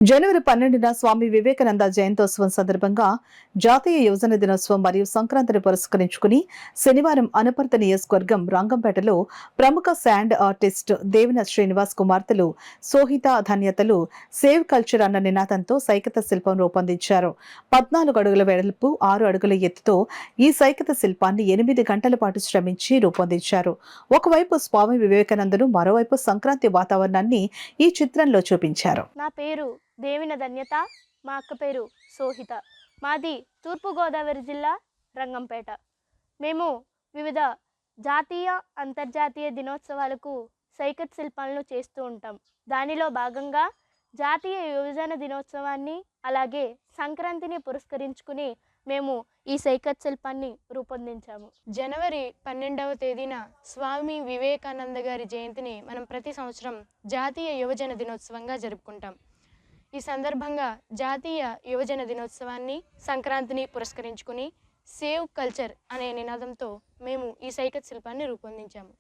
జనవరి 12న స్వామి వివేకానంద జయంతోత్సవం సందర్భంగా జాతీయ యువజన దినోత్సవం మరియు సంక్రాంతిని పురస్కరించుకుని శనివారం అనపర్తి నియోజకవర్గం రంగంపేటలో ప్రముఖ శాండ్ ఆర్టిస్ట్ దేవిన శ్రీనివాస్ కుమార్తెలు సోహిత ధన్యతలు సేవ్ కల్చర్ అన్న నినాదంతో సైకత శిల్పం రూపొందించారు. 14 అడుగుల వెడల్పు 6 అడుగుల ఎత్తుతో ఈ సైకత శిల్పాన్ని 8 గంటల పాటు శ్రమించి రూపొందించారు. ఒకవైపు స్వామి వివేకానందుడు, మరోవైపు సంక్రాంతి వాతావరణాన్ని ఈ చిత్రంలో చూపించారు. నా పేరు దేవిన ధన్యత, మా అక్క పేరు సోహిత. మాది తూర్పుగోదావరి జిల్లా రంగంపేట. మేము వివిధ జాతీయ అంతర్జాతీయ దినోత్సవాలకు సైకత్ శిల్పాలను చేస్తూ ఉంటాం. దానిలో భాగంగా జాతీయ యువజన దినోత్సవాన్ని అలాగే సంక్రాంతిని పురస్కరించుకుని మేము ఈ సైకత్ శిల్పాన్ని రూపొందించాము. జనవరి 12వ తేదీన స్వామి వివేకానంద గారి జయంతిని మనం ప్రతి సంవత్సరం జాతీయ యువజన దినోత్సవంగా జరుపుకుంటాం. ఈ సందర్భంగా జాతీయ యువజన దినోత్సవాన్ని, సంక్రాంతిని పురస్కరించుకుని సేవ్ కల్చర్ అనే నినాదంతో మేము ఈ సైకత్ శిల్పాన్ని రూపొందించాము.